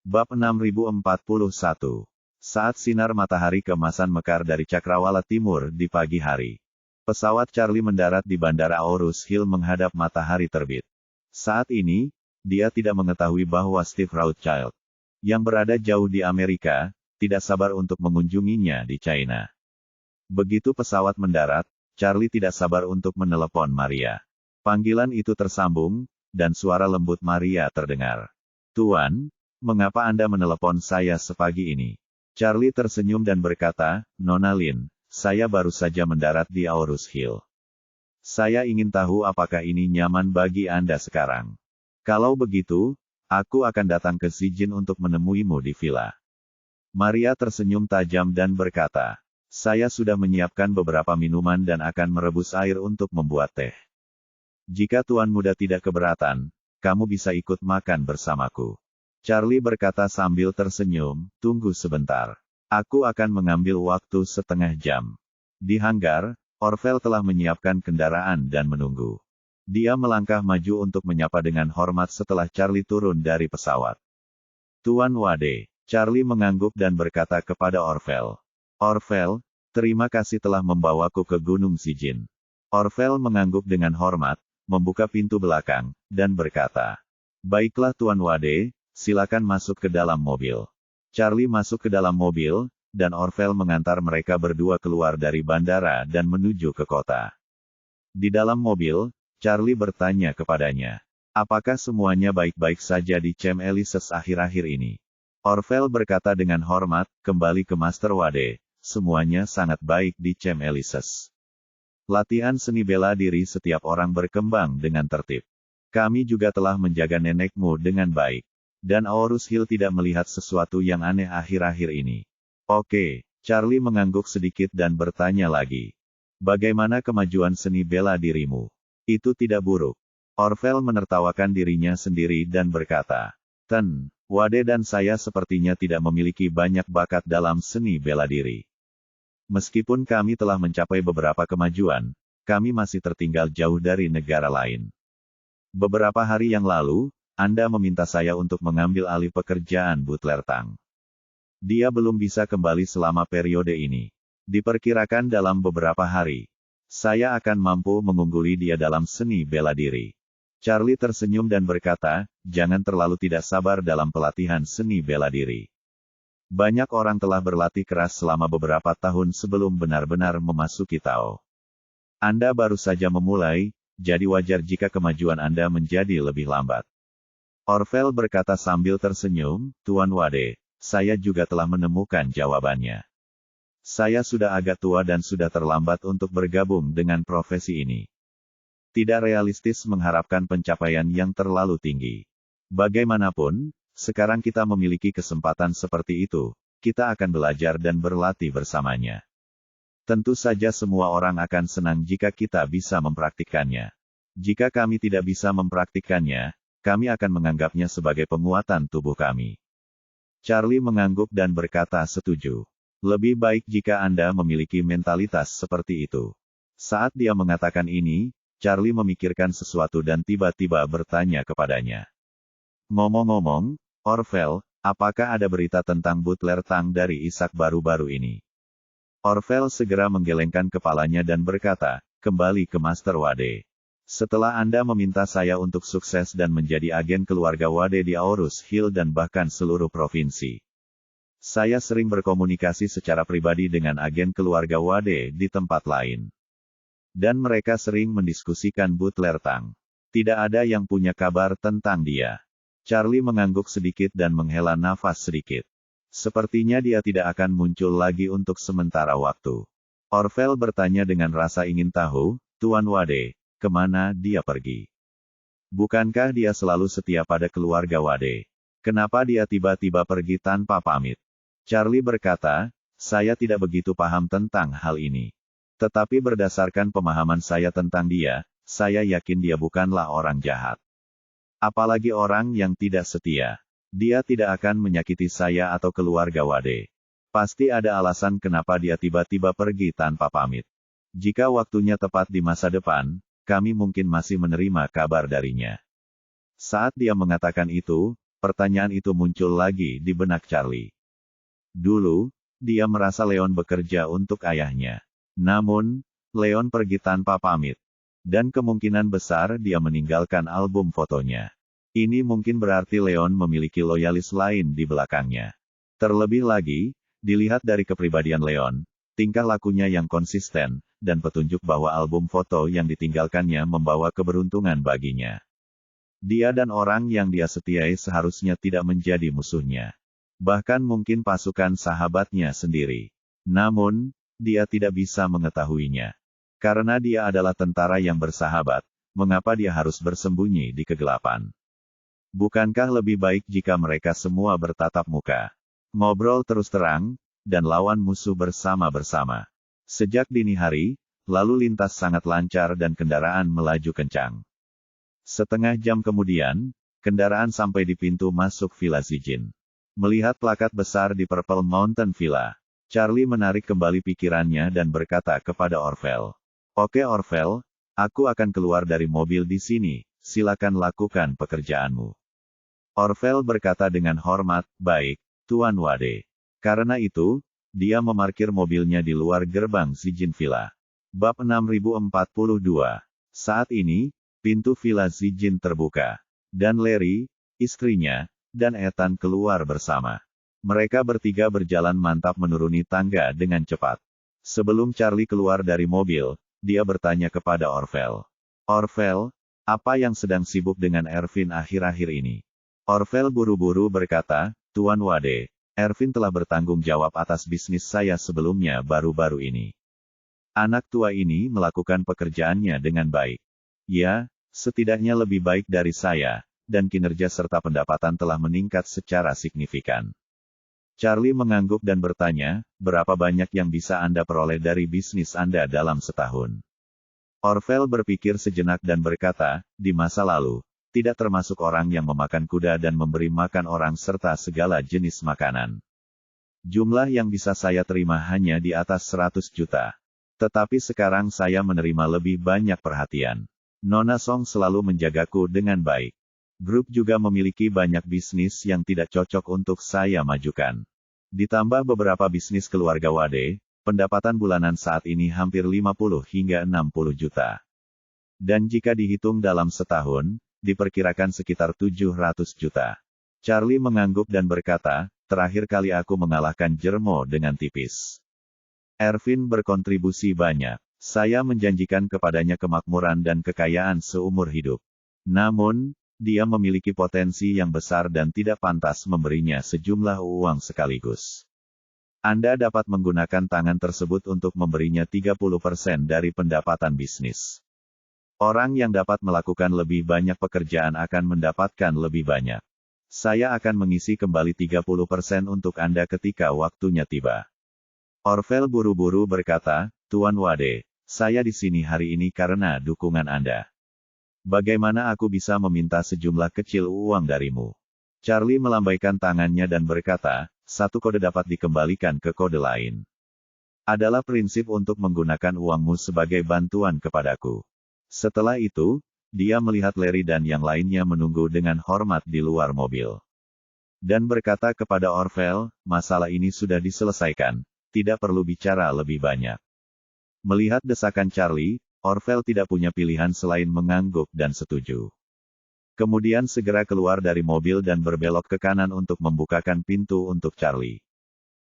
Bab 6041. Saat sinar matahari keemasan mekar dari cakrawala timur di pagi hari, pesawat Charlie mendarat di Bandara Aurus Hill menghadap matahari terbit. Saat ini, dia tidak mengetahui bahwa Steve Rothschild, yang berada jauh di Amerika, tidak sabar untuk mengunjunginya di China. Begitu pesawat mendarat, Charlie tidak sabar untuk menelepon Maria. Panggilan itu tersambung, dan suara lembut Maria terdengar. "Tuan, mengapa Anda menelepon saya sepagi ini?" Charlie tersenyum dan berkata, "Nona Lynn, saya baru saja mendarat di Aurus Hill. Saya ingin tahu apakah ini nyaman bagi Anda sekarang. Kalau begitu, aku akan datang ke Zijin untuk menemuimu di villa." Maria tersenyum tajam dan berkata, "Saya sudah menyiapkan beberapa minuman dan akan merebus air untuk membuat teh. Jika Tuan Muda tidak keberatan, kamu bisa ikut makan bersamaku." Charlie berkata sambil tersenyum, "Tunggu sebentar. Aku akan mengambil waktu setengah jam." Di hanggar, Orville telah menyiapkan kendaraan dan menunggu. Dia melangkah maju untuk menyapa dengan hormat setelah Charlie turun dari pesawat. "Tuan Wade." Charlie mengangguk dan berkata kepada Orville. "Orville, terima kasih telah membawaku ke Gunung Zijin." Orville mengangguk dengan hormat, membuka pintu belakang, dan berkata, "Baiklah Tuan Wade, silakan masuk ke dalam mobil." Charlie masuk ke dalam mobil, dan Orville mengantar mereka berdua keluar dari bandara dan menuju ke kota. Di dalam mobil, Charlie bertanya kepadanya, "Apakah semuanya baik-baik saja di Camp Elises akhir-akhir ini?" Orville berkata dengan hormat, "Kembali ke Master Wade, semuanya sangat baik di Camp Elises. Latihan seni bela diri setiap orang berkembang dengan tertib. Kami juga telah menjaga nenekmu dengan baik. Dan Aurus Hill tidak melihat sesuatu yang aneh akhir-akhir ini." "Oke." Charlie mengangguk sedikit dan bertanya lagi, "Bagaimana kemajuan seni bela dirimu?" "Itu tidak buruk." Orville menertawakan dirinya sendiri dan berkata, Wade dan saya sepertinya tidak memiliki banyak bakat dalam seni bela diri. Meskipun kami telah mencapai beberapa kemajuan, kami masih tertinggal jauh dari negara lain. Beberapa hari yang lalu, Anda meminta saya untuk mengambil alih pekerjaan Butler Tang. Dia belum bisa kembali selama periode ini. Diperkirakan dalam beberapa hari, saya akan mampu mengungguli dia dalam seni bela diri." Charlie tersenyum dan berkata, "Jangan terlalu tidak sabar dalam pelatihan seni bela diri. Banyak orang telah berlatih keras selama beberapa tahun sebelum benar-benar memasuki Tao. Anda baru saja memulai, jadi wajar jika kemajuan Anda menjadi lebih lambat." Orville berkata sambil tersenyum, "Tuan Wade, saya juga telah menemukan jawabannya. Saya sudah agak tua dan sudah terlambat untuk bergabung dengan profesi ini. Tidak realistis mengharapkan pencapaian yang terlalu tinggi. Bagaimanapun, sekarang kita memiliki kesempatan seperti itu, kita akan belajar dan berlatih bersamanya. Tentu saja semua orang akan senang jika kita bisa mempraktikkannya. Jika kami tidak bisa mempraktikkannya, kami akan menganggapnya sebagai penguatan tubuh kami." Charlie mengangguk dan berkata setuju. "Lebih baik jika Anda memiliki mentalitas seperti itu." Saat dia mengatakan ini, Charlie memikirkan sesuatu dan tiba-tiba bertanya kepadanya. "Ngomong-ngomong, Orville, apakah ada berita tentang Butler Tang dari Ishak baru-baru ini?" Orville segera menggelengkan kepalanya dan berkata, "Kembali ke Master Wade. Setelah Anda meminta saya untuk sukses dan menjadi agen keluarga Wade di Aurus Hill dan bahkan seluruh provinsi, saya sering berkomunikasi secara pribadi dengan agen keluarga Wade di tempat lain. Dan mereka sering mendiskusikan Butler Tang. Tidak ada yang punya kabar tentang dia." Charlie mengangguk sedikit dan menghela nafas sedikit. Sepertinya dia tidak akan muncul lagi untuk sementara waktu. Orville bertanya dengan rasa ingin tahu, "Tuan Wade, kemana dia pergi? Bukankah dia selalu setia pada keluarga Wade? Kenapa dia tiba-tiba pergi tanpa pamit?" Charlie berkata, "Saya tidak begitu paham tentang hal ini. Tetapi berdasarkan pemahaman saya tentang dia, saya yakin dia bukanlah orang jahat. Apalagi orang yang tidak setia. Dia tidak akan menyakiti saya atau keluarga Wade. Pasti ada alasan kenapa dia tiba-tiba pergi tanpa pamit. Jika waktunya tepat di masa depan, kami mungkin masih menerima kabar darinya." Saat dia mengatakan itu, Pertanyaan itu muncul lagi di benak Charlie. Dulu, dia merasa Leon bekerja untuk ayahnya. Namun, Leon pergi tanpa pamit. Dan kemungkinan besar dia meninggalkan album fotonya. Ini mungkin berarti Leon memiliki loyalis lain di belakangnya. Terlebih lagi, dilihat dari kepribadian Leon, tingkah lakunya yang konsisten, dan petunjuk bahwa album foto yang ditinggalkannya membawa keberuntungan baginya. Dia dan orang yang dia setiai seharusnya tidak menjadi musuhnya. Bahkan mungkin pasukan sahabatnya sendiri. Namun, dia tidak bisa mengetahuinya. Karena dia adalah tentara yang bersahabat, mengapa dia harus bersembunyi di kegelapan? Bukankah lebih baik jika mereka semua bertatap muka? Ngobrol terus terang, dan lawan musuh bersama-bersama. Sejak dini hari, lalu lintas sangat lancar dan kendaraan melaju kencang. Setengah jam kemudian, kendaraan sampai di pintu masuk Villa Zijin. Melihat plakat besar di Purple Mountain Villa, Charlie menarik kembali pikirannya dan berkata kepada Orville. Oke Orville, aku akan keluar dari mobil di sini, silakan lakukan pekerjaanmu. Orville berkata dengan hormat, baik, Tuan Wade. Karena itu, dia memarkir mobilnya di luar gerbang Zijin Villa. Bab 6042. Saat ini, pintu Villa Zijin terbuka. Dan Larry, istrinya, dan Ethan keluar bersama. Mereka bertiga berjalan mantap menuruni tangga dengan cepat. Sebelum Charlie keluar dari mobil, dia bertanya kepada Orville. Orville, apa yang sedang sibuk dengan Ervin akhir-akhir ini? Orville buru-buru berkata, Tuan Wade, Ervin telah bertanggung jawab atas bisnis saya sebelumnya baru-baru ini. Anak tua ini melakukan pekerjaannya dengan baik. Ya, setidaknya lebih baik dari saya, dan kinerja serta pendapatan telah meningkat secara signifikan. Charlie mengangguk dan bertanya, berapa banyak yang bisa Anda peroleh dari bisnis Anda dalam setahun? Orville berpikir sejenak dan berkata, di masa lalu, tidak termasuk orang yang memakan kuda dan memberi makan orang serta segala jenis makanan. Jumlah yang bisa saya terima hanya di atas 100 juta. Tetapi sekarang saya menerima lebih banyak perhatian. Nona Song selalu menjagaku dengan baik. Grup juga memiliki banyak bisnis yang tidak cocok untuk saya majukan. Ditambah beberapa bisnis keluarga Wade, pendapatan bulanan saat ini hampir 50 hingga 60 juta. Dan jika dihitung dalam setahun, diperkirakan sekitar 700 juta. Charlie mengangguk dan berkata, terakhir kali aku mengalahkan Jermo dengan tipis. Ervin berkontribusi banyak. Saya menjanjikan kepadanya kemakmuran dan kekayaan seumur hidup. Namun, dia memiliki potensi yang besar dan tidak pantas memberinya sejumlah uang sekaligus. Anda dapat menggunakan tangan tersebut untuk memberinya 30% dari pendapatan bisnis. Orang yang dapat melakukan lebih banyak pekerjaan akan mendapatkan lebih banyak. Saya akan mengisi kembali 30% untuk Anda ketika waktunya tiba. Orville buru-buru berkata, Tuan Wade, saya di sini hari ini karena dukungan Anda. Bagaimana aku bisa meminta sejumlah kecil uang darimu? Charlie melambaikan tangannya dan berkata, satu kode dapat dikembalikan ke kode lain. Adalah prinsip untuk menggunakan uangmu sebagai bantuan kepadaku. Setelah itu, dia melihat Larry dan yang lainnya menunggu dengan hormat di luar mobil. Dan berkata kepada Orville, masalah ini sudah diselesaikan, tidak perlu bicara lebih banyak. Melihat desakan Charlie, Orville tidak punya pilihan selain mengangguk dan setuju. Kemudian segera keluar dari mobil dan berbelok ke kanan untuk membukakan pintu untuk Charlie.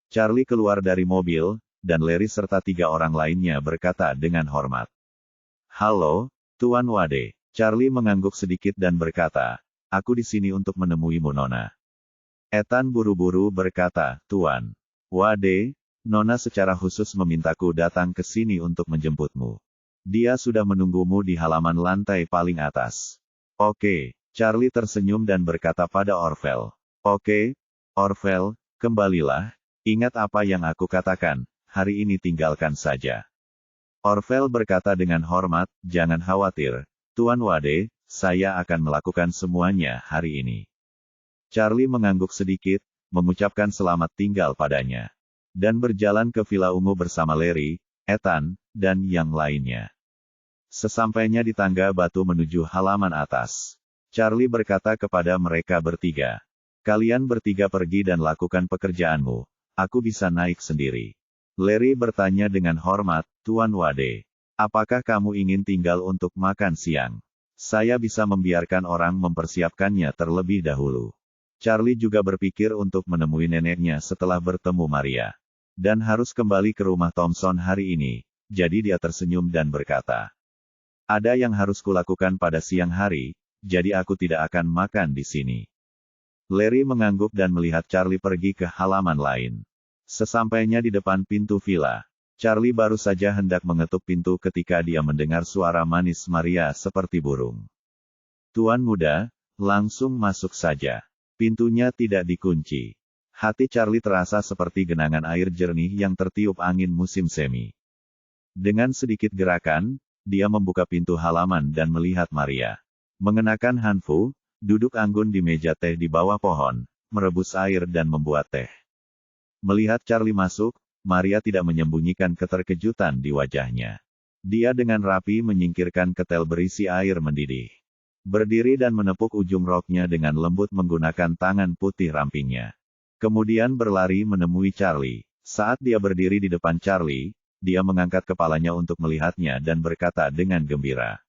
Charlie keluar dari mobil, dan Larry serta 3 orang lainnya berkata dengan hormat. Halo, Tuan Wade. Charlie mengangguk sedikit dan berkata, aku di sini untuk menemuimu Nona. Ethan buru-buru berkata, Tuan Wade, Nona secara khusus memintaku datang ke sini untuk menjemputmu. Dia sudah menunggumu di halaman lantai paling atas. Oke, Charlie tersenyum dan berkata pada Orville. Oke, Orville, kembalilah, ingat apa yang aku katakan, hari ini tinggalkan saja. Orville berkata dengan hormat, jangan khawatir, Tuan Wade, saya akan melakukan semuanya hari ini. Charlie mengangguk sedikit, mengucapkan selamat tinggal padanya. Dan berjalan ke Villa Ungu bersama Larry, Ethan, dan yang lainnya. Sesampainya di tangga batu menuju halaman atas, Charlie berkata kepada mereka bertiga, Kalian bertiga pergi dan lakukan pekerjaanmu. Aku bisa naik sendiri. Larry bertanya dengan hormat, Tuan Wade. Apakah kamu ingin tinggal untuk makan siang? Saya bisa membiarkan orang mempersiapkannya terlebih dahulu. Charlie juga berpikir untuk menemui neneknya setelah bertemu Maria. Dan harus kembali ke rumah Thompson hari ini, jadi dia tersenyum dan berkata, ada yang harus kulakukan pada siang hari, jadi aku tidak akan makan di sini. Larry mengangguk dan melihat Charlie pergi ke halaman lain. Sesampainya di depan pintu villa, Charlie baru saja hendak mengetuk pintu ketika dia mendengar suara manis Maria seperti burung. Tuan muda, langsung masuk saja. Pintunya tidak dikunci. Hati Charlie terasa seperti genangan air jernih yang tertiup angin musim semi. Dengan sedikit gerakan, dia membuka pintu halaman dan melihat Maria. Mengenakan hanfu, duduk anggun di meja teh di bawah pohon, merebus air dan membuat teh. Melihat Charlie masuk, Maria tidak menyembunyikan keterkejutan di wajahnya. Dia dengan rapi menyingkirkan ketel berisi air mendidih. Berdiri dan menepuk ujung roknya dengan lembut menggunakan tangan putih rampingnya. Kemudian berlari menemui Charlie. Saat dia berdiri di depan Charlie, dia mengangkat kepalanya untuk melihatnya dan berkata dengan gembira.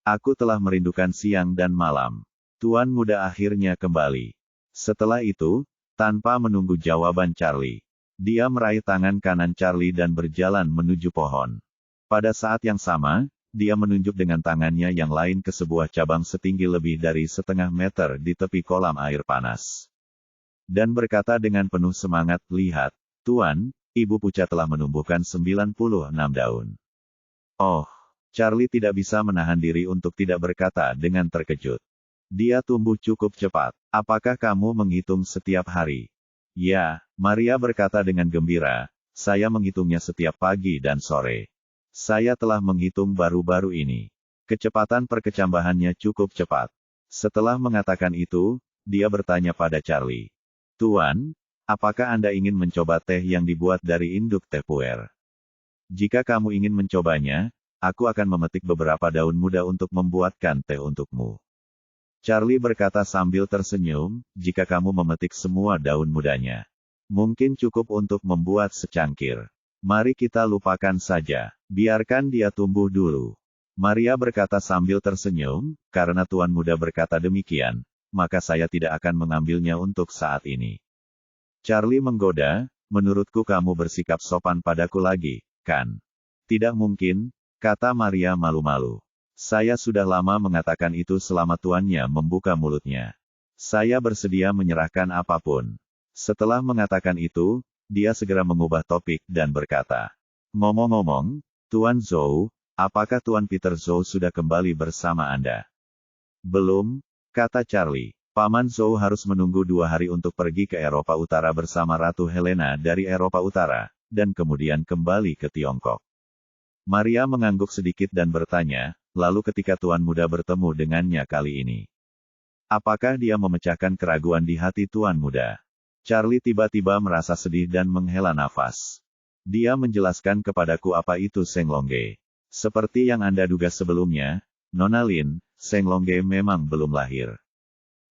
Aku telah merindukan siang dan malam. Tuan muda akhirnya kembali. Setelah itu, tanpa menunggu jawaban Charlie, dia meraih tangan kanan Charlie dan berjalan menuju pohon. Pada saat yang sama, dia menunjuk dengan tangannya yang lain ke sebuah cabang setinggi lebih dari 1/2 meter di tepi kolam air panas. Dan berkata dengan penuh semangat, lihat, Tuan, Ibu Puca telah menumbuhkan 96 daun. Oh, Charlie tidak bisa menahan diri untuk tidak berkata dengan terkejut. Dia tumbuh cukup cepat. Apakah kamu menghitung setiap hari? Ya, Maria berkata dengan gembira, saya menghitungnya setiap pagi dan sore. Saya telah menghitung baru-baru ini. Kecepatan perkecambahannya cukup cepat. Setelah mengatakan itu, dia bertanya pada Charlie. Tuan, apakah Anda ingin mencoba teh yang dibuat dari induk teh puer? Jika kamu ingin mencobanya, aku akan memetik beberapa daun muda untuk membuatkan teh untukmu. Charlie berkata sambil tersenyum, jika kamu memetik semua daun mudanya, mungkin cukup untuk membuat secangkir. Mari kita lupakan saja, biarkan dia tumbuh dulu. Maria berkata sambil tersenyum, karena Tuan muda berkata demikian, maka saya tidak akan mengambilnya untuk saat ini. Charlie menggoda, menurutku kamu bersikap sopan padaku lagi, kan? Tidak mungkin, kata Maria malu-malu. Saya sudah lama mengatakan itu selama tuannya membuka mulutnya. Saya bersedia menyerahkan apapun. Setelah mengatakan itu, dia segera mengubah topik dan berkata, ngomong-ngomong, Tuan Zhou, apakah Tuan Peter Zhou sudah kembali bersama Anda? Belum, kata Charlie. Paman Zhou harus menunggu 2 hari untuk pergi ke Eropa Utara bersama Ratu Helena dari Eropa Utara, dan kemudian kembali ke Tiongkok. Maria mengangguk sedikit dan bertanya, lalu ketika Tuan muda bertemu dengannya kali ini, apakah dia memecahkan keraguan di hati Tuan muda? Charlie tiba-tiba merasa sedih dan menghela nafas. Dia menjelaskan kepadaku apa itu Seng Longge. Seperti yang Anda duga sebelumnya, Nona Lin, Seng Longge memang belum lahir.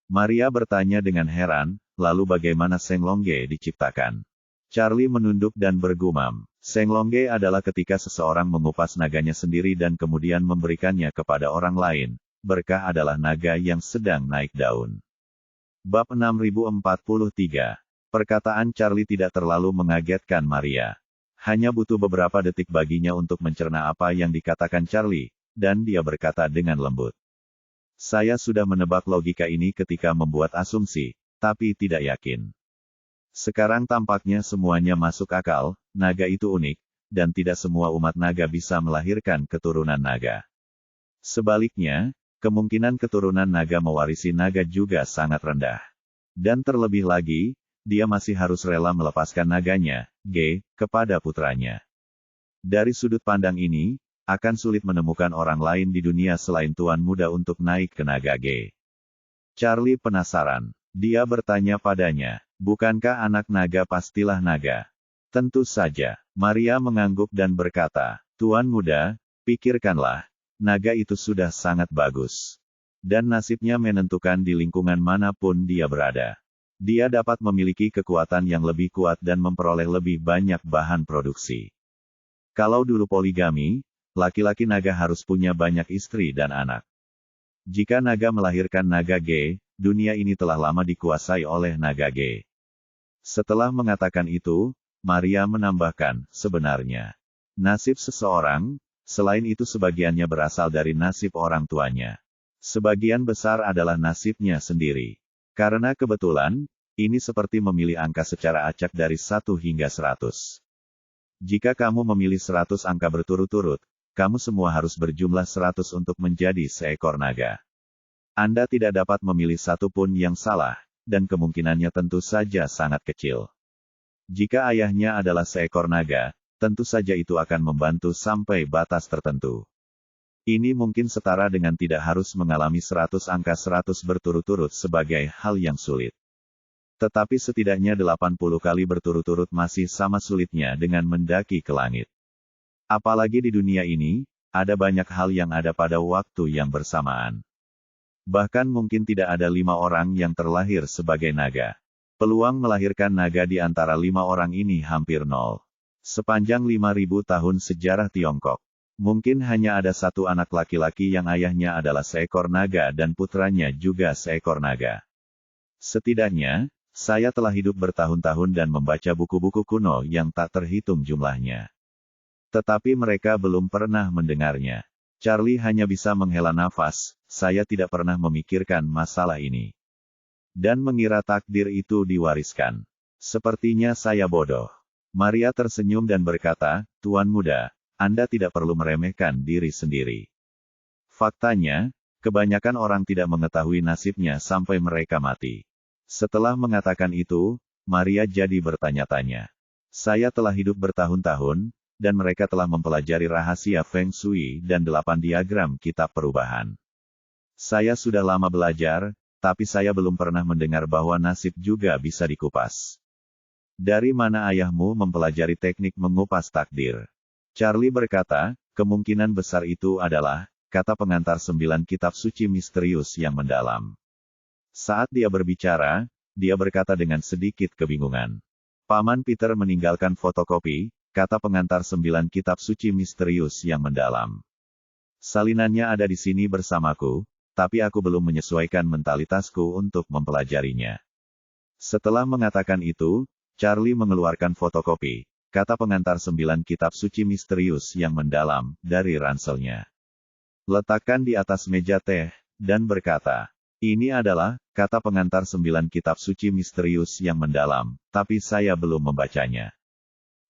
Maria bertanya dengan heran, lalu bagaimana Seng Longge diciptakan? Charlie menunduk dan bergumam. Seng Longge adalah ketika seseorang mengupas naganya sendiri dan kemudian memberikannya kepada orang lain. Berkah adalah naga yang sedang naik daun. Bab 6043. Perkataan Charlie tidak terlalu mengagetkan Maria. Hanya butuh beberapa detik baginya untuk mencerna apa yang dikatakan Charlie, dan dia berkata dengan lembut. Saya sudah menebak logika ini ketika membuat asumsi, tapi tidak yakin. Sekarang tampaknya semuanya masuk akal, naga itu unik, dan tidak semua umat naga bisa melahirkan keturunan naga. Sebaliknya, kemungkinan keturunan naga mewarisi naga juga sangat rendah. Dan terlebih lagi, dia masih harus rela melepaskan naganya, kepada putranya. Dari sudut pandang ini, akan sulit menemukan orang lain di dunia selain Tuan muda untuk naik ke naga Charlie penasaran. Dia bertanya padanya, bukankah anak naga pastilah naga? Tentu saja. Maria mengangguk dan berkata, Tuan muda, pikirkanlah, naga itu sudah sangat bagus. Dan nasibnya menentukan di lingkungan manapun dia berada. Dia dapat memiliki kekuatan yang lebih kuat dan memperoleh lebih banyak bahan produksi. Kalau dulu poligami, laki-laki naga harus punya banyak istri dan anak. Jika naga melahirkan naga G, dunia ini telah lama dikuasai oleh naga G. Setelah mengatakan itu, Maria menambahkan, sebenarnya, nasib seseorang, selain itu sebagiannya berasal dari nasib orang tuanya. Sebagian besar adalah nasibnya sendiri. Karena kebetulan, ini seperti memilih angka secara acak dari 1 hingga 100. Jika kamu memilih 100 angka berturut-turut, kamu semua harus berjumlah 100 untuk menjadi seekor naga. Anda tidak dapat memilih satu pun yang salah, dan kemungkinannya tentu saja sangat kecil. Jika ayahnya adalah seekor naga, tentu saja itu akan membantu sampai batas tertentu. Ini mungkin setara dengan tidak harus mengalami 100 angka 100 berturut-turut sebagai hal yang sulit. Tetapi setidaknya 80 kali berturut-turut masih sama sulitnya dengan mendaki ke langit. Apalagi di dunia ini, ada banyak hal yang ada pada waktu yang bersamaan. Bahkan mungkin tidak ada 5 orang yang terlahir sebagai naga. Peluang melahirkan naga di antara 5 orang ini hampir nol. Sepanjang 5.000 tahun sejarah Tiongkok, mungkin hanya ada satu anak laki-laki yang ayahnya adalah seekor naga dan putranya juga seekor naga. Setidaknya, saya telah hidup bertahun-tahun dan membaca buku-buku kuno yang tak terhitung jumlahnya. Tetapi mereka belum pernah mendengarnya. Charlie hanya bisa menghela nafas, saya tidak pernah memikirkan masalah ini. Dan mengira takdir itu diwariskan. Sepertinya saya bodoh. Maria tersenyum dan berkata, Tuan Muda, Anda tidak perlu meremehkan diri sendiri. Faktanya, kebanyakan orang tidak mengetahui nasibnya sampai mereka mati. Setelah mengatakan itu, Maria jadi bertanya-tanya. Saya telah hidup bertahun-tahun, dan mereka telah mempelajari rahasia Feng Shui dan 8 diagram kitab perubahan. Saya sudah lama belajar, tapi saya belum pernah mendengar bahwa nasib juga bisa dikupas. Dari mana ayahmu mempelajari teknik mengupas takdir? Charlie berkata, kemungkinan besar itu adalah, kata pengantar 9 kitab suci misterius yang mendalam. Saat dia berbicara, dia berkata dengan sedikit kebingungan. Paman Peter meninggalkan fotokopi, kata pengantar 9 kitab suci misterius yang mendalam. Salinannya ada di sini bersamaku, tapi aku belum menyesuaikan mentalitasku untuk mempelajarinya. Setelah mengatakan itu, Charlie mengeluarkan fotokopi, kata pengantar 9 kitab suci misterius yang mendalam, dari ranselnya. Letakkan di atas meja teh, dan berkata, ini adalah, kata pengantar 9 kitab suci misterius yang mendalam, tapi saya belum membacanya.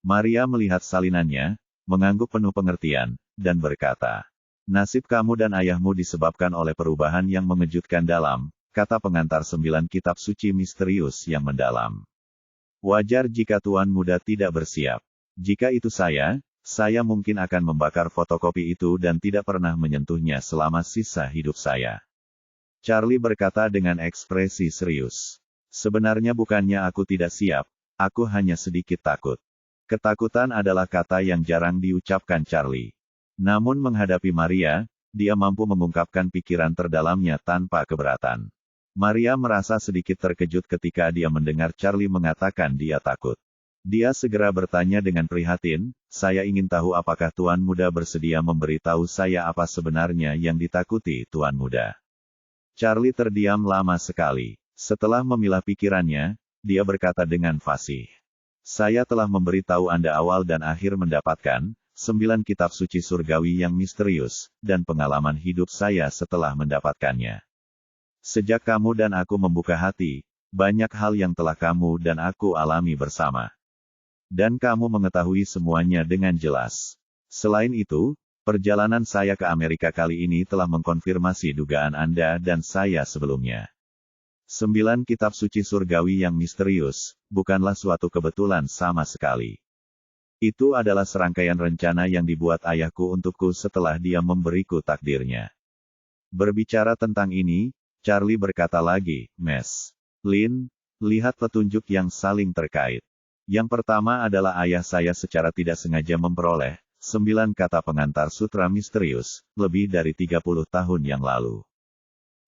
Maria melihat salinannya, mengangguk penuh pengertian, dan berkata, nasib kamu dan ayahmu disebabkan oleh perubahan yang mengejutkan dalam, kata pengantar 9 kitab suci misterius yang mendalam. Wajar jika Tuan Muda tidak bersiap. Jika itu saya mungkin akan membakar fotokopi itu dan tidak pernah menyentuhnya selama sisa hidup saya. Charlie berkata dengan ekspresi serius. Sebenarnya bukannya aku tidak siap, aku hanya sedikit takut. Ketakutan adalah kata yang jarang diucapkan Charlie. Namun menghadapi Maria, dia mampu mengungkapkan pikiran terdalamnya tanpa keberatan. Maria merasa sedikit terkejut ketika dia mendengar Charlie mengatakan dia takut. Dia segera bertanya dengan prihatin, saya ingin tahu apakah Tuan Muda bersedia memberitahu saya apa sebenarnya yang ditakuti Tuan Muda. Charlie terdiam lama sekali. Setelah memilah pikirannya, dia berkata dengan fasih. Saya telah memberitahu Anda awal dan akhir mendapatkan 9 kitab suci surgawi yang misterius, dan pengalaman hidup saya setelah mendapatkannya. Sejak kamu dan aku membuka hati, banyak hal yang telah kamu dan aku alami bersama. Dan kamu mengetahui semuanya dengan jelas. Selain itu, perjalanan saya ke Amerika kali ini telah mengkonfirmasi dugaan Anda dan saya sebelumnya. 9 kitab suci surgawi yang misterius, bukanlah suatu kebetulan sama sekali. Itu adalah serangkaian rencana yang dibuat ayahku untukku setelah dia memberiku takdirnya. Berbicara tentang ini, Charlie berkata lagi, Miss Lin, lihat petunjuk yang saling terkait. Yang pertama adalah ayah saya secara tidak sengaja memperoleh 9 kata pengantar sutra misterius, lebih dari 30 tahun yang lalu.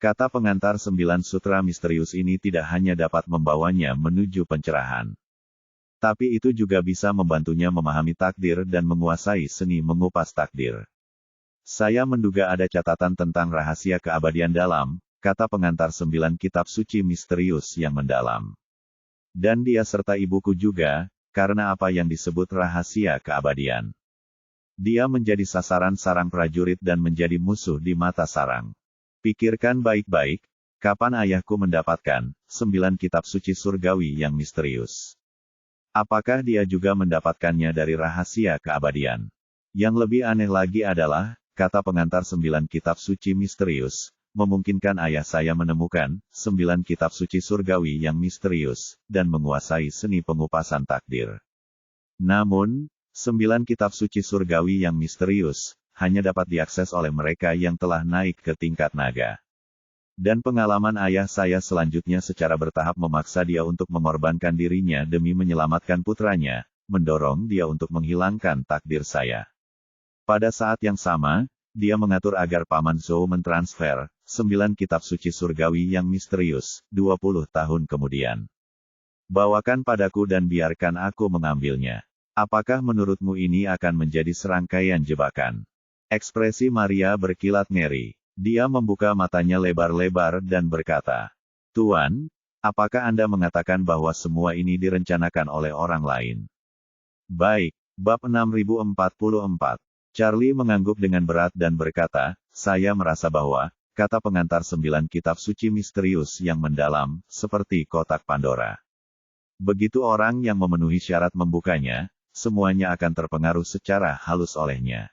Kata pengantar 9 sutra misterius ini tidak hanya dapat membawanya menuju pencerahan. Tapi itu juga bisa membantunya memahami takdir dan menguasai seni mengupas takdir. Saya menduga ada catatan tentang rahasia keabadian dalam, kata pengantar 9 kitab suci misterius yang mendalam. Dan dia serta ibuku juga, karena apa yang disebut rahasia keabadian. Dia menjadi sasaran sarang prajurit dan menjadi musuh di mata sarang. Pikirkan baik-baik, kapan ayahku mendapatkan 9 kitab suci surgawi yang misterius. Apakah dia juga mendapatkannya dari rahasia keabadian? Yang lebih aneh lagi adalah, kata pengantar 9 kitab suci misterius, memungkinkan ayah saya menemukan 9 kitab suci surgawi yang misterius, dan menguasai seni pengupasan takdir. Namun, 9 kitab suci surgawi yang misterius, hanya dapat diakses oleh mereka yang telah naik ke tingkat naga. Dan pengalaman ayah saya selanjutnya secara bertahap memaksa dia untuk mengorbankan dirinya demi menyelamatkan putranya, mendorong dia untuk menghilangkan takdir saya. Pada saat yang sama, dia mengatur agar Paman Zhou mentransfer 9 kitab suci surgawi yang misterius, 20 tahun kemudian. Bawakan padaku dan biarkan aku mengambilnya. Apakah menurutmu ini akan menjadi serangkaian jebakan? Ekspresi Maria berkilat ngeri. Dia membuka matanya lebar-lebar dan berkata, "Tuan, apakah Anda mengatakan bahwa semua ini direncanakan oleh orang lain?" Baik, bab 6044. Charlie mengangguk dengan berat dan berkata, "Saya merasa bahwa, kata pengantar 9 kitab suci misterius yang mendalam, seperti kotak Pandora. Begitu orang yang memenuhi syarat membukanya, semuanya akan terpengaruh secara halus olehnya.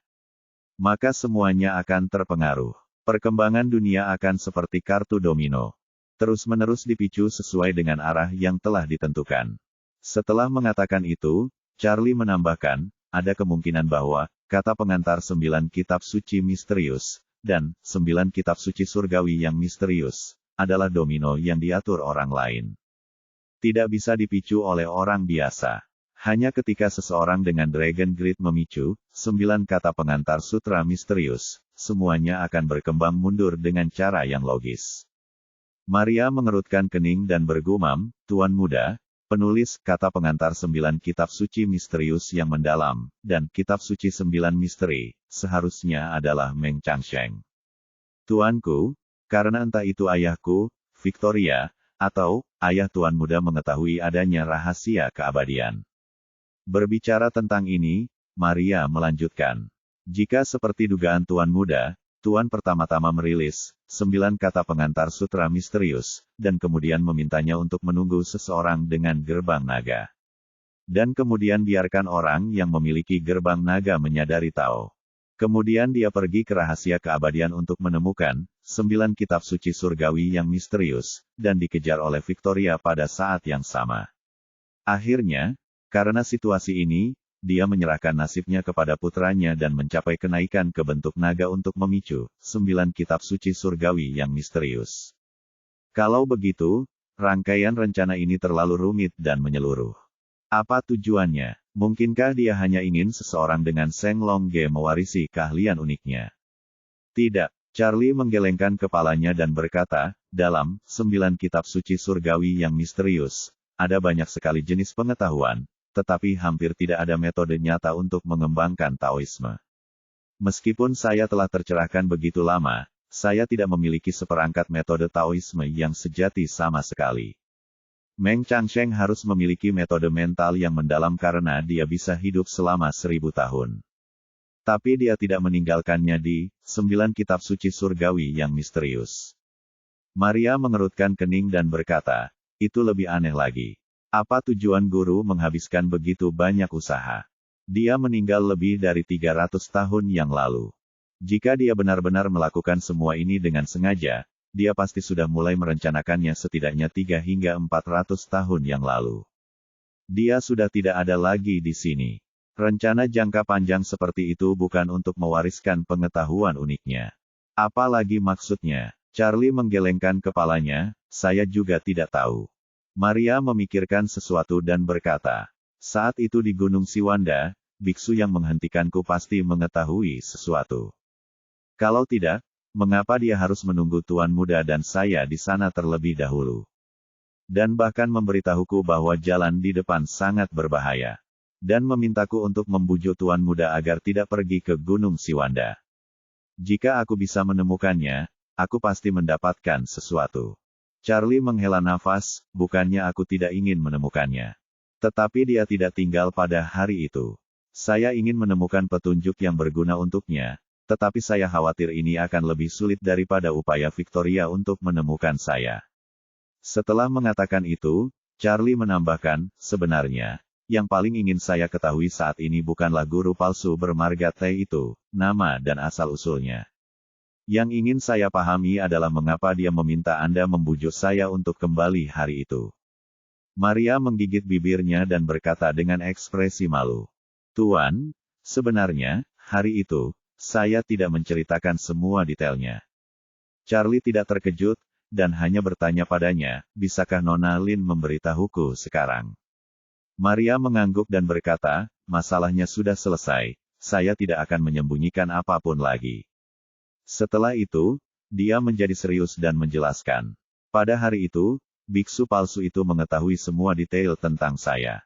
Maka semuanya akan terpengaruh. Perkembangan dunia akan seperti kartu domino. Terus-menerus dipicu sesuai dengan arah yang telah ditentukan." Setelah mengatakan itu, Charlie menambahkan, ada kemungkinan bahwa, kata pengantar 9 kitab suci misterius, dan 9 kitab suci surgawi yang misterius, adalah domino yang diatur orang lain. Tidak bisa dipicu oleh orang biasa. Hanya ketika seseorang dengan Dragon Grid memicu 9 kata pengantar sutra misterius, semuanya akan berkembang mundur dengan cara yang logis. Maria mengerutkan kening dan bergumam, "Tuan muda, penulis kata pengantar 9 kitab suci misterius yang mendalam, dan kitab suci 9 misteri, seharusnya adalah Meng Changsheng. Tuanku, karena entah itu ayahku, Victoria, atau ayah tuan muda mengetahui adanya rahasia keabadian." Berbicara tentang ini, Maria melanjutkan, "Jika seperti dugaan tuan muda, tuan pertama-tama merilis 9 kata pengantar sutra misterius, dan kemudian memintanya untuk menunggu seseorang dengan gerbang naga. Dan kemudian biarkan orang yang memiliki gerbang naga menyadari tahu. Kemudian dia pergi ke rahasia keabadian untuk menemukan 9 kitab suci surgawi yang misterius, dan dikejar oleh Victoria pada saat yang sama. Akhirnya, karena situasi ini, dia menyerahkan nasibnya kepada putranya dan mencapai kenaikan ke bentuk naga untuk memicu 9 kitab suci surgawi yang misterius. Kalau begitu, rangkaian rencana ini terlalu rumit dan menyeluruh. Apa tujuannya? Mungkinkah dia hanya ingin seseorang dengan Seng Long Ge mewarisi keahlian uniknya? Tidak, Charlie menggelengkan kepalanya dan berkata, dalam 9 kitab suci surgawi yang misterius, ada banyak sekali jenis pengetahuan, tetapi hampir tidak ada metode nyata untuk mengembangkan Taoisme. Meskipun saya telah tercerahkan begitu lama, saya tidak memiliki seperangkat metode Taoisme yang sejati sama sekali. Meng Changsheng harus memiliki metode mental yang mendalam karena dia bisa hidup selama 1000 tahun. Tapi dia tidak meninggalkannya di 9 kitab suci surgawi yang misterius. Maria mengerutkan kening dan berkata, "Itu lebih aneh lagi. Apa tujuan guru menghabiskan begitu banyak usaha? Dia meninggal lebih dari 300 tahun yang lalu. Jika dia benar-benar melakukan semua ini dengan sengaja, dia pasti sudah mulai merencanakannya setidaknya 3 hingga 400 tahun yang lalu. Dia sudah tidak ada lagi di sini. Rencana jangka panjang seperti itu bukan untuk mewariskan pengetahuan uniknya. Apalagi maksudnya?" Charlie menggelengkan kepalanya, "Saya juga tidak tahu." Maria memikirkan sesuatu dan berkata, "Saat itu di Gunung Siwanda, biksu yang menghentikanku pasti mengetahui sesuatu. Kalau tidak, Mengapa dia harus menunggu Tuan Muda dan saya di sana terlebih dahulu? Dan bahkan memberitahuku bahwa jalan di depan sangat berbahaya. Dan memintaku untuk membujuk Tuan Muda agar tidak pergi ke Gunung Siwanda. Jika aku bisa menemukannya, aku pasti mendapatkan sesuatu. Charlie menghela nafas, bukannya aku tidak ingin menemukannya. Tetapi dia tidak tinggal pada hari itu. Saya ingin menemukan petunjuk yang berguna untuknya, tetapi saya khawatir ini akan lebih sulit daripada upaya Victoria untuk menemukan saya. Setelah mengatakan itu, Charlie menambahkan, sebenarnya, yang paling ingin saya ketahui saat ini bukanlah guru palsu bermarga T itu, nama dan asal-usulnya. Yang ingin saya pahami adalah mengapa dia meminta Anda membujuk saya untuk kembali hari itu. Maria menggigit bibirnya dan berkata dengan ekspresi malu. Tuan, sebenarnya, hari itu, saya tidak menceritakan semua detailnya. Charlie tidak terkejut, dan hanya bertanya padanya, bisakah Nona Lin memberitahuku sekarang? Maria mengangguk dan berkata, masalahnya sudah selesai, saya tidak akan menyembunyikan apapun lagi. Setelah itu, dia menjadi serius dan menjelaskan. Pada hari itu, biksu palsu itu mengetahui semua detail tentang saya.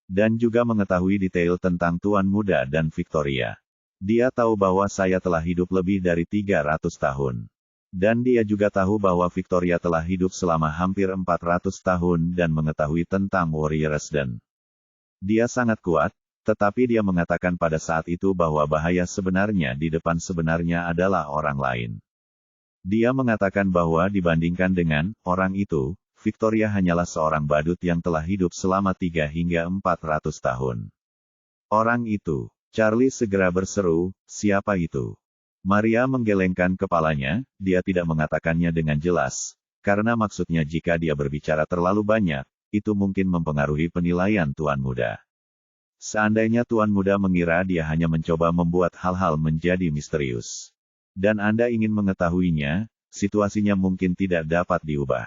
Dan juga mengetahui detail tentang Tuan Muda dan Victoria. Dia tahu bahwa saya telah hidup lebih dari 300 tahun. Dan dia juga tahu bahwa Victoria telah hidup selama hampir 400 tahun dan mengetahui tentang Warriors dan dia sangat kuat, tetapi dia mengatakan pada saat itu bahwa bahaya sebenarnya di depan sebenarnya adalah orang lain. Dia mengatakan bahwa dibandingkan dengan orang itu, Victoria hanyalah seorang badut yang telah hidup selama 3 hingga 400 tahun. Orang itu, Charlie segera berseru, siapa itu? Maria menggelengkan kepalanya, dia tidak mengatakannya dengan jelas, karena maksudnya jika dia berbicara terlalu banyak, itu mungkin mempengaruhi penilaian Tuan Muda. Seandainya Tuan Muda mengira dia hanya mencoba membuat hal-hal menjadi misterius. Dan Anda ingin mengetahuinya, situasinya mungkin tidak dapat diubah.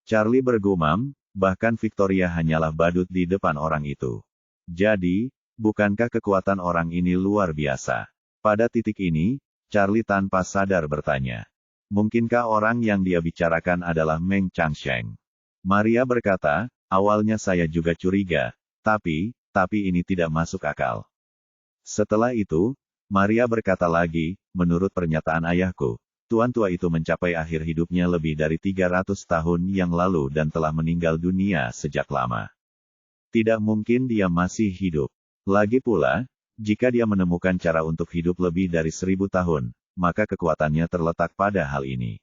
Charlie bergumam, bahkan Victoria hanyalah badut di depan orang itu. Jadi, bukankah kekuatan orang ini luar biasa? Pada titik ini, Charlie tanpa sadar bertanya. Mungkinkah orang yang dia bicarakan adalah Meng Changsheng? Maria berkata, awalnya saya juga curiga, tapi ini tidak masuk akal. Setelah itu, Maria berkata lagi, menurut pernyataan ayahku, tuan tua itu mencapai akhir hidupnya lebih dari 300 tahun yang lalu dan telah meninggal dunia sejak lama. Tidak mungkin dia masih hidup. Lagi pula, jika dia menemukan cara untuk hidup lebih dari 1000 tahun, maka kekuatannya terletak pada hal ini.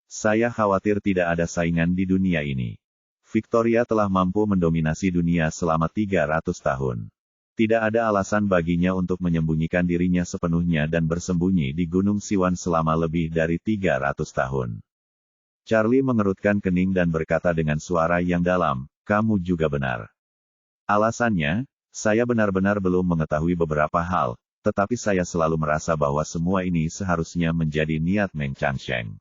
Saya khawatir tidak ada saingan di dunia ini. Victoria telah mampu mendominasi dunia selama 300 tahun. Tidak ada alasan baginya untuk menyembunyikan dirinya sepenuhnya dan bersembunyi di Gunung Siwan selama lebih dari 300 tahun. Charlie mengerutkan kening dan berkata dengan suara yang dalam, kamu juga benar. Alasannya, saya benar-benar belum mengetahui beberapa hal, tetapi saya selalu merasa bahwa semua ini seharusnya menjadi niat Meng Changsheng.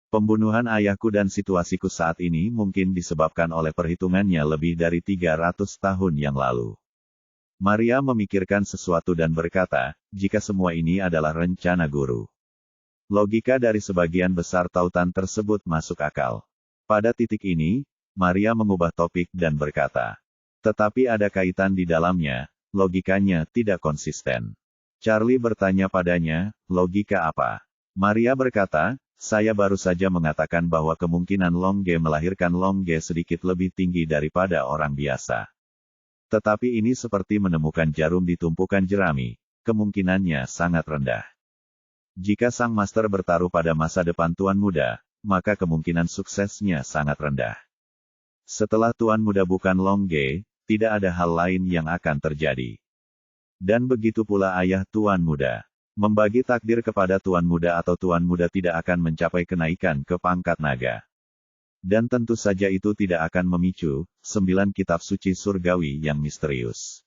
Pembunuhan ayahku dan situasiku saat ini mungkin disebabkan oleh perhitungannya lebih dari 300 tahun yang lalu. Maria memikirkan sesuatu dan berkata, jika semua ini adalah rencana guru. Logika dari sebagian besar tautan tersebut masuk akal. Pada titik ini, Maria mengubah topik dan berkata, tetapi ada kaitan di dalamnya, logikanya tidak konsisten. Charlie bertanya padanya, logika apa? Maria berkata, saya baru saja mengatakan bahwa kemungkinan Long Ge melahirkan Long Ge sedikit lebih tinggi daripada orang biasa. Tetapi ini seperti menemukan jarum di tumpukan jerami, kemungkinannya sangat rendah. Jika sang master bertaruh pada masa depan Tuan Muda, maka kemungkinan suksesnya sangat rendah. Setelah Tuan Muda bukan Long Ge, tidak ada hal lain yang akan terjadi. Dan begitu pula ayah Tuan Muda. Membagi takdir kepada Tuan Muda atau Tuan Muda tidak akan mencapai kenaikan ke pangkat naga. Dan tentu saja itu tidak akan memicu 9 kitab suci surgawi yang misterius.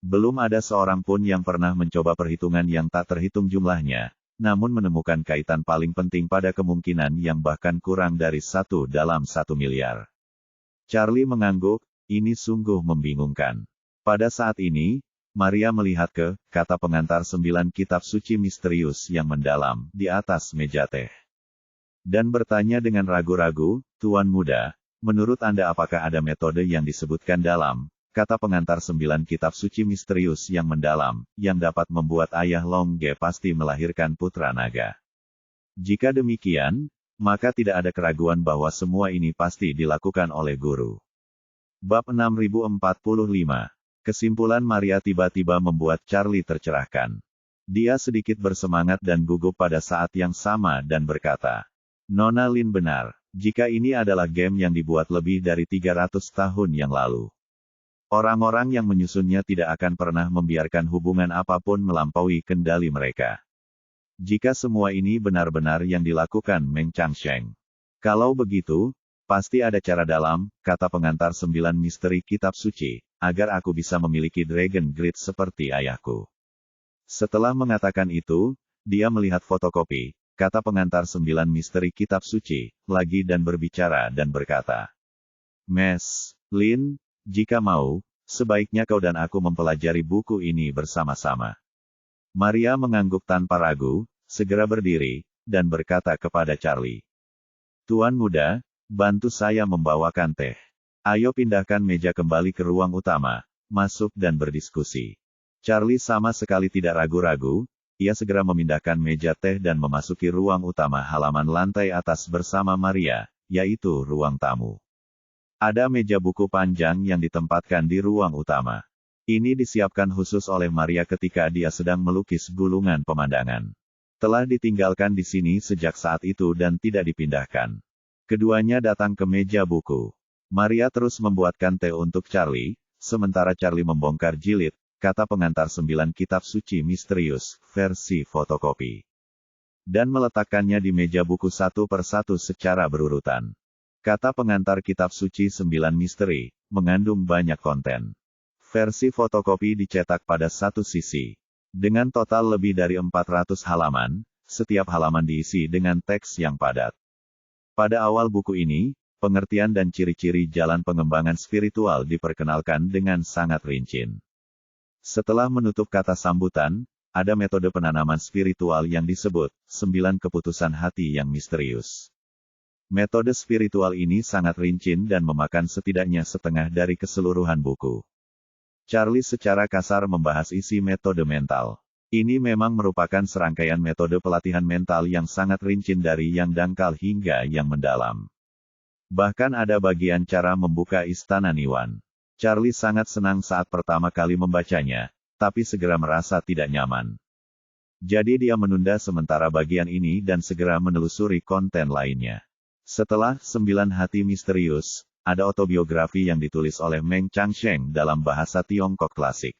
Belum ada seorang pun yang pernah mencoba perhitungan yang tak terhitung jumlahnya, namun menemukan kaitan paling penting pada kemungkinan yang bahkan kurang dari 1 dalam 1 miliar. Charlie mengangguk, ini sungguh membingungkan. Pada saat ini, Maria melihat ke kata pengantar 9 kitab suci misterius yang mendalam di atas meja teh. Dan bertanya dengan ragu-ragu, Tuan Muda, menurut Anda apakah ada metode yang disebutkan dalam kata pengantar 9 kitab suci misterius yang mendalam, yang dapat membuat ayah Longge pasti melahirkan putra naga? Jika demikian, maka tidak ada keraguan bahwa semua ini pasti dilakukan oleh guru. Bab 6045. Kesimpulan Maria tiba-tiba membuat Charlie tercerahkan. Dia sedikit bersemangat dan gugup pada saat yang sama dan berkata, Nona Lin benar, jika ini adalah game yang dibuat lebih dari 300 tahun yang lalu. Orang-orang yang menyusunnya tidak akan pernah membiarkan hubungan apapun melampaui kendali mereka. Jika semua ini benar-benar yang dilakukan Meng Changsheng. Kalau begitu, pasti ada cara dalam, kata pengantar 9 misteri kitab suci, agar aku bisa memiliki Dragon Grid seperti ayahku. Setelah mengatakan itu, dia melihat fotokopi, kata pengantar 9 misteri kitab suci, lagi dan berbicara dan berkata, Miss Lin, jika mau, sebaiknya kau dan aku mempelajari buku ini bersama-sama. Maria mengangguk tanpa ragu, segera berdiri, dan berkata kepada Charlie. Tuan Muda, bantu saya membawakan teh. Ayo pindahkan meja kembali ke ruang utama, masuk dan berdiskusi. Charlie sama sekali tidak ragu-ragu, ia segera memindahkan meja teh dan memasuki ruang utama halaman lantai atas bersama Maria, yaitu ruang tamu. Ada meja buku panjang yang ditempatkan di ruang utama. Ini disiapkan khusus oleh Maria ketika dia sedang melukis gulungan pemandangan. Telah ditinggalkan di sini sejak saat itu dan tidak dipindahkan. Keduanya datang ke meja buku. Maria terus membuatkan teh untuk Charlie, sementara Charlie membongkar jilid, kata pengantar 9 kitab suci misterius, versi fotokopi. Dan meletakkannya di meja buku satu persatu secara berurutan. Kata pengantar kitab suci 9 misteri, mengandung banyak konten. Versi fotokopi dicetak pada satu sisi. Dengan total lebih dari 400 halaman, setiap halaman diisi dengan teks yang padat. Pada awal buku ini, pengertian dan ciri-ciri jalan pengembangan spiritual diperkenalkan dengan sangat rinci. Setelah menutup kata sambutan, ada metode penanaman spiritual yang disebut 9 keputusan hati yang misterius. Metode spiritual ini sangat rinci dan memakan setidaknya setengah dari keseluruhan buku. Charlie secara kasar membahas isi metode mental. Ini memang merupakan serangkaian metode pelatihan mental yang sangat rinci dari yang dangkal hingga yang mendalam. Bahkan ada bagian cara membuka istana Niwan. Charlie sangat senang saat pertama kali membacanya, tapi segera merasa tidak nyaman. Jadi dia menunda sementara bagian ini dan segera menelusuri konten lainnya. Setelah 9 hati misterius, ada autobiografi yang ditulis oleh Meng Changsheng dalam bahasa Tiongkok klasik.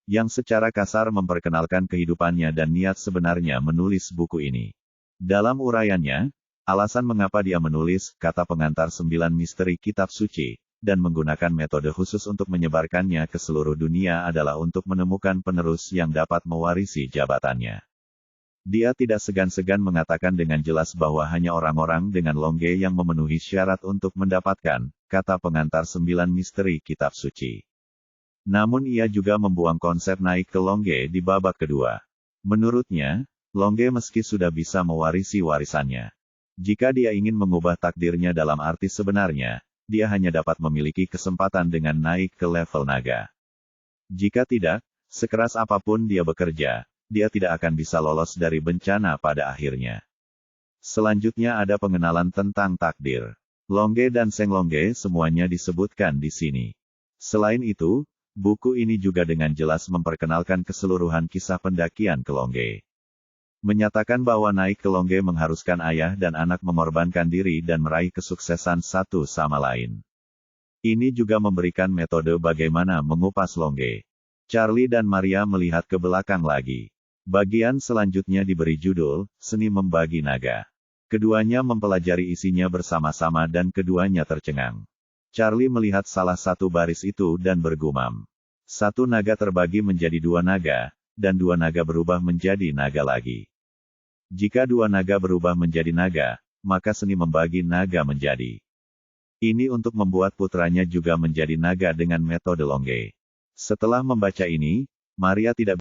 Yang secara kasar memperkenalkan kehidupannya dan niat sebenarnya menulis buku ini. Dalam uraiannya, alasan mengapa dia menulis kata pengantar 9 misteri kitab suci, dan menggunakan metode khusus untuk menyebarkannya ke seluruh dunia adalah untuk menemukan penerus yang dapat mewarisi jabatannya. Dia tidak segan-segan mengatakan dengan jelas bahwa hanya orang-orang dengan Longge yang memenuhi syarat untuk mendapatkan kata pengantar 9 misteri kitab suci. Namun ia juga membuang konsep naik ke Longge di babak kedua. Menurutnya, Longge meski sudah bisa mewarisi warisannya. Jika dia ingin mengubah takdirnya dalam arti sebenarnya, dia hanya dapat memiliki kesempatan dengan naik ke level naga. Jika tidak, sekeras apapun dia bekerja, dia tidak akan bisa lolos dari bencana pada akhirnya. Selanjutnya ada pengenalan tentang takdir. Longge dan Seng Longge semuanya disebutkan di sini. Selain itu, buku ini juga dengan jelas memperkenalkan keseluruhan kisah pendakian ke Longge. Menyatakan bahwa naik ke Longge mengharuskan ayah dan anak mengorbankan diri dan meraih kesuksesan satu sama lain. Ini juga memberikan metode bagaimana mengupas Longge. Charlie dan Maria melihat ke belakang lagi. Bagian selanjutnya diberi judul, Seni Membagi Naga. Keduanya mempelajari isinya bersama-sama dan keduanya tercengang. Charlie melihat salah satu baris itu dan bergumam. Satu naga terbagi menjadi 2 naga, dan 2 naga berubah menjadi naga lagi. Jika 2 naga berubah menjadi naga, maka seni membagi naga menjadi. Ini untuk membuat putranya juga menjadi naga dengan metode Longge. Setelah membaca ini, Maria tidak